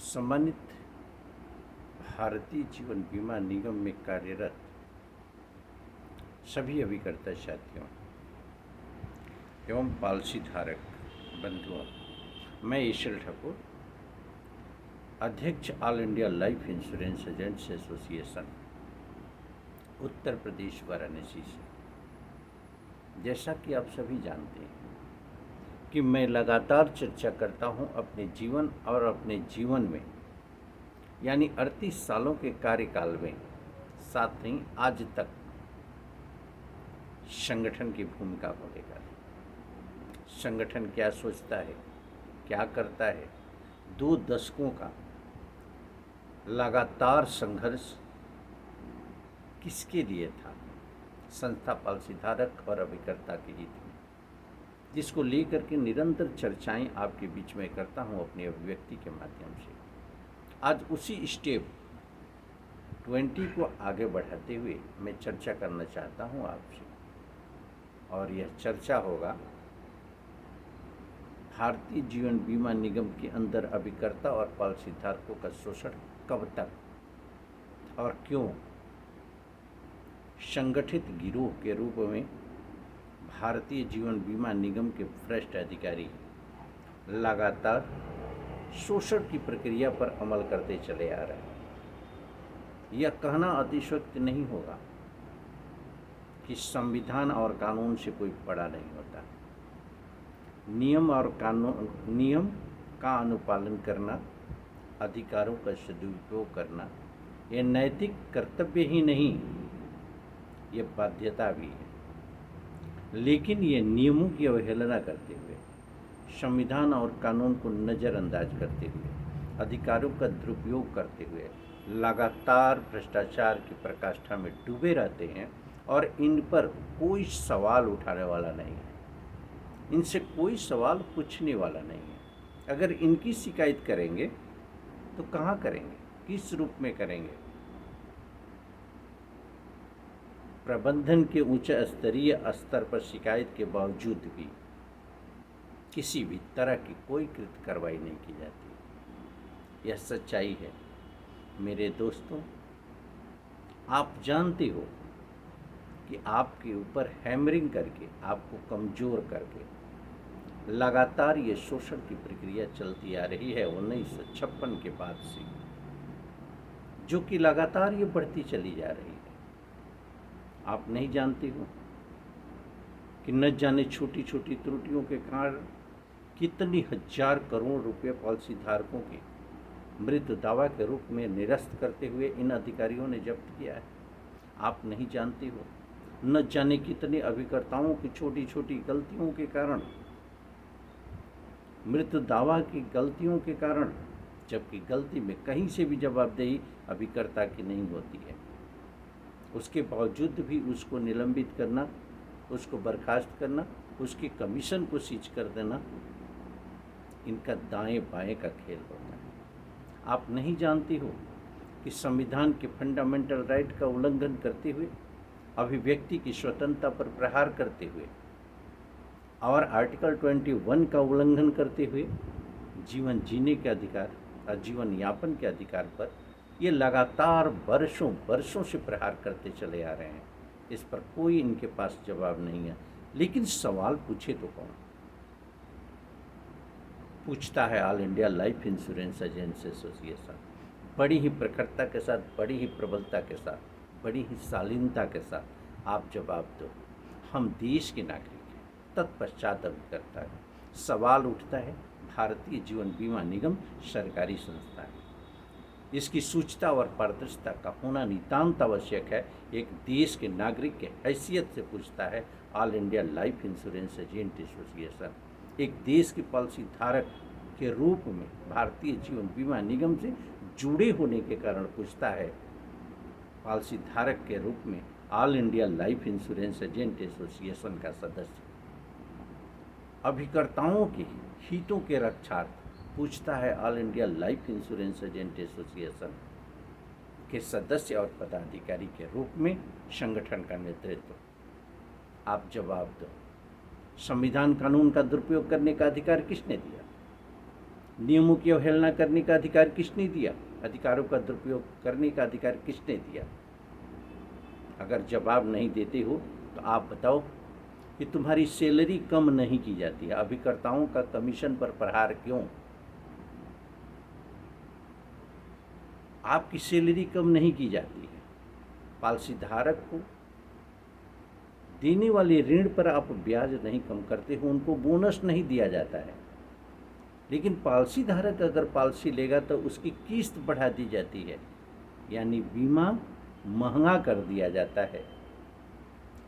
सम्मानित भारतीय जीवन बीमा निगम में कार्यरत सभी अभिकर्ता साथियों एवं पॉलिसी धारक बंधुओं, मैं ईश्वर ठाकुर, अध्यक्ष all India life insurance agents association Uttar Pradesh Varanasi से। जैसा कि आप सभी जानते हैं कि मैं लगातार चर्चा करता हूं अपने जीवन और अपने जीवन में यानी 38 सालों के कार्यकाल में, साथ ही आज तक संगठन की भूमिका को लेकर। संगठन क्या सोचता है, क्या करता है। 2 दशकों का लगातार संघर्ष किसके लिए था? संस्था पॉलिसी धारक और अभिकर्ता के हित में, जिसको लेकर के निरंतर चर्चाएं आपके बीच में करता हूं अपनी अभिव्यक्ति के माध्यम से। आज उसी स्टेप 20 को आगे बढ़ाते हुए मैं चर्चा करना चाहता हूं आपसे, और यह चर्चा होगा भारतीय जीवन बीमा निगम के अंदर अभिकर्ता और पॉलिसी धारकों का शोषण कब तक और क्यों। संगठित गिरोह के रूप में भारतीय जीवन बीमा निगम के भ्रष्ट अधिकारी लगातार शोषण की प्रक्रिया पर अमल करते चले आ रहे हैं। यह कहना अतिशयोक्ति नहीं होगा कि संविधान और कानून से कोई बड़ा नहीं होता। नियम का अनुपालन करना, अधिकारों का सदुपयोग करना, यह नैतिक कर्तव्य ही नहीं, यह बाध्यता भी है। लेकिन ये नियमों की अवहेलना करते हुए, संविधान और कानून को नज़रअंदाज करते हुए, अधिकारों का दुरुपयोग करते हुए लगातार भ्रष्टाचार की प्रकाष्ठा में डूबे रहते हैं और इन पर कोई सवाल उठाने वाला नहीं है, इनसे कोई सवाल पूछने वाला नहीं है। अगर इनकी शिकायत करेंगे तो कहाँ करेंगे, किस रूप में करेंगे? प्रबंधन के उच्च स्तरीय स्तर पर शिकायत के बावजूद भी किसी भी तरह की कोई कृत कार्रवाई नहीं की जाती। यह सच्चाई है मेरे दोस्तों। आप जानते हो कि आपके ऊपर हैमरिंग करके, आपको कमज़ोर करके लगातार ये शोषण की प्रक्रिया चलती आ रही है 1956 के बाद से, जो कि लगातार ये बढ़ती चली जा रही है। आप नहीं जानते हो कि न जाने छोटी छोटी त्रुटियों के कारण कितनी हजार करोड़ रुपए पॉलिसी धारकों के मृत दावा के रूप में निरस्त करते हुए इन अधिकारियों ने जब्त किया है। आप नहीं जानते हो न जाने कितने अभिकर्ताओं की छोटी छोटी गलतियों के कारण, मृत दावा की गलतियों के कारण, जबकि गलती में कहीं से भी जवाबदेही अभिकर्ता की नहीं होती है, उसके बावजूद भी उसको निलंबित करना, उसको बर्खास्त करना, उसके कमीशन को सीज कर देना, इनका दाएं बाएं का खेल होता है। आप नहीं जानते हो कि संविधान के फंडामेंटल राइट का उल्लंघन करते हुए, अभिव्यक्ति की स्वतंत्रता पर प्रहार करते हुए और आर्टिकल 21 का उल्लंघन करते हुए जीवन जीने के अधिकार और जीवन यापन के अधिकार पर ये लगातार वर्षों से प्रहार करते चले आ रहे हैं। इस पर कोई इनके पास जवाब नहीं है। लेकिन सवाल पूछे तो कौन पूछता है? All India life insurance agents association बड़ी ही प्रखरता के साथ, बड़ी ही प्रबलता के साथ, बड़ी ही शालीनता के साथ आप जवाब दो। हम देश के नागरिक हैं। तत्पश्चात अभिकर्ता है। सवाल उठता है, भारतीय जीवन बीमा निगम सरकारी संस्था है, इसकी सूचना और पारदर्शिता का होना नितांत आवश्यक है। एक देश के नागरिक के हैसियत से पूछता है all India life insurance agent association, एक देश की पॉलिसी धारक के रूप में भारतीय जीवन बीमा निगम से जुड़े होने के कारण पूछता है पॉलिसी धारक के रूप में all India life insurance agent association का सदस्य, अभिकर्ताओं के हितों के रक्षार्थ पूछता है all India life insurance agent association के सदस्य और पदाधिकारी के रूप में संगठन का नेतृत्व। आप जवाब दो। संविधान कानून का दुरुपयोग करने का अधिकार किसने दिया? नियमों की अवहेलना करने का अधिकार किसने दिया? अधिकारों का दुरुपयोग करने का अधिकार किसने दिया? अगर जवाब नहीं देते हो तो आप बताओ कि तुम्हारी सैलरी कम नहीं की जाती है, अभिकर्ताओं का कमीशन पर प्रहार क्यों? आपकी सैलरी कम नहीं की जाती है। पॉलिसी धारक को देने वाले ऋण पर आप ब्याज नहीं कम करते हो, उनको बोनस नहीं दिया जाता है। लेकिन पॉलिसी धारक अगर पॉलिसी लेगा तो उसकी किस्त बढ़ा दी जाती है, यानी बीमा महंगा कर दिया जाता है,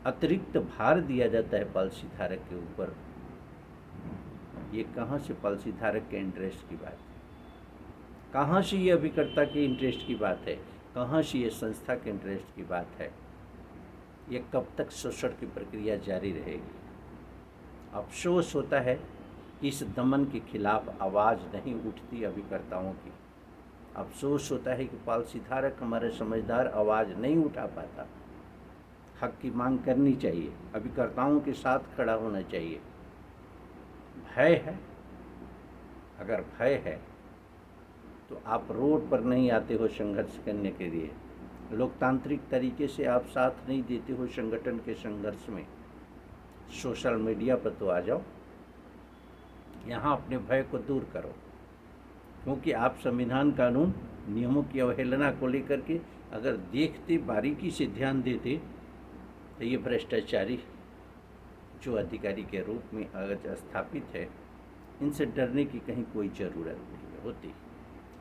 अतिरिक्त भार दिया जाता है पॉलिसी धारक के ऊपर। ये कहाँ से पॉलिसी धारक के इंटरेस्ट की बात है? कहाँ से ये अभिकर्ता के इंटरेस्ट की बात है? कहाँ से ये संस्था के इंटरेस्ट की बात है? ये कब तक शोषण की प्रक्रिया जारी रहेगी? अफसोस होता है कि इस दमन के खिलाफ आवाज़ नहीं उठती अभिकर्ताओं की। अफसोस होता है कि पॉलिसी धारक हमारे समझदार आवाज़ नहीं उठा पाता। हक की मांग करनी चाहिए, अभिकर्ताओं के साथ खड़ा होना चाहिए। भय है, अगर भय है तो आप रोड पर नहीं आते हो संघर्ष करने के लिए, लोकतांत्रिक तरीके से आप साथ नहीं देते हो संगठन के संघर्ष में, सोशल मीडिया पर तो आ जाओ, यहाँ अपने भय को दूर करो। क्योंकि आप संविधान कानून नियमों की अवहेलना को लेकर के अगर देखते, बारीकी से ध्यान देते, तो ये भ्रष्टाचारी जो अधिकारी के रूप में अगर स्थापित है, इनसे डरने की कहीं कोई ज़रूरत नहीं होती।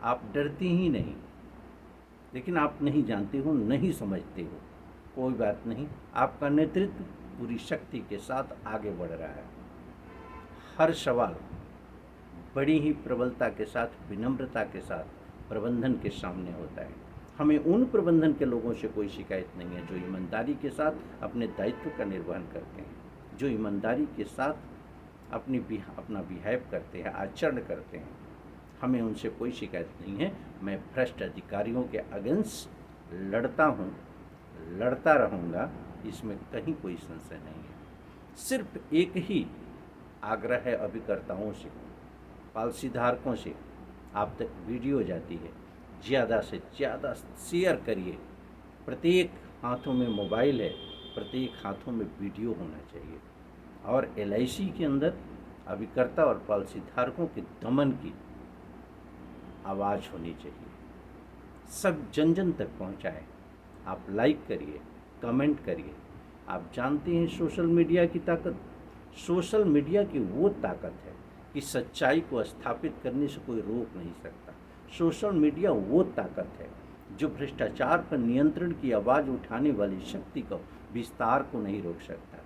आप डरते ही नहीं, लेकिन आप नहीं जानते हो, नहीं समझते हो। कोई बात नहीं, आपका नेतृत्व पूरी शक्ति के साथ आगे बढ़ रहा है। हर सवाल बड़ी ही प्रबलता के साथ, विनम्रता के साथ प्रबंधन के सामने होता है। हमें उन प्रबंधन के लोगों से कोई शिकायत नहीं है जो ईमानदारी के साथ अपने दायित्व का निर्वहन करते हैं, जो ईमानदारी के साथ अपना बिहेव करते हैं, आचरण करते हैं। हमें उनसे कोई शिकायत नहीं है। मैं भ्रष्ट अधिकारियों के अगेंस्ट लड़ता हूँ, लड़ता रहूँगा, इसमें कहीं कोई संशय नहीं है। सिर्फ एक ही आग्रह है अभिकर्ताओं से, पॉलिसी धारकों से, आप तक वीडियो जाती है, ज़्यादा से ज़्यादा शेयर करिए। प्रत्येक हाथों में मोबाइल है, प्रत्येक हाथों में वीडियो होना चाहिए। और LIC के अंदर अभिकर्ता और पॉलिसी धारकों के दमन की आवाज़ होनी चाहिए, सब जन जन तक पहुंचाएं। आप लाइक करिए, कमेंट करिए। आप जानते हैं सोशल मीडिया की ताकत, सोशल मीडिया की वो ताकत है कि सच्चाई को स्थापित करने से कोई रोक नहीं सकता। सोशल मीडिया वो ताकत है जो भ्रष्टाचार पर नियंत्रण की आवाज़ उठाने वाली शक्ति को, विस्तार को नहीं रोक सकता।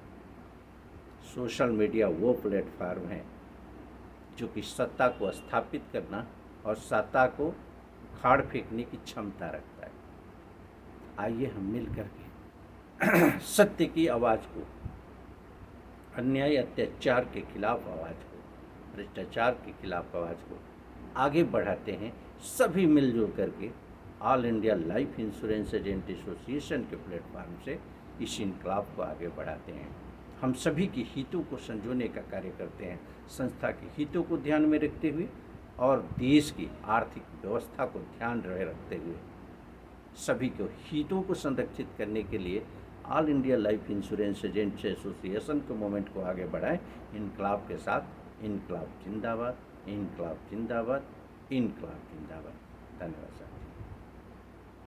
सोशल मीडिया वो प्लेटफार्म है जो कि सत्ता को स्थापित करना और सत्ता को उखाड़ फेंकने की क्षमता रखता है। आइए हम मिल करके सत्य की आवाज़ को, अन्याय अत्याचार के खिलाफ आवाज़ को, भ्रष्टाचार के खिलाफ आवाज़ को आगे बढ़ाते हैं। सभी मिलजुल करके all India life insurance agent association के प्लेटफार्म से इस इनकलाब को आगे बढ़ाते हैं। हम सभी के हितों को संजोने का कार्य करते हैं, संस्था के हितों को ध्यान में रखते हुए और देश की आर्थिक व्यवस्था को ध्यान में रखते हुए सभी को हितों को संरक्षित करने के लिए all India life insurance agents association के मूवमेंट को आगे बढ़ाएं। इनकलाब के साथ इनकलाब जिंदाबाद, इनकलाब जिंदाबाद, इनकलाब जिंदाबाद। धन्यवाद साहब।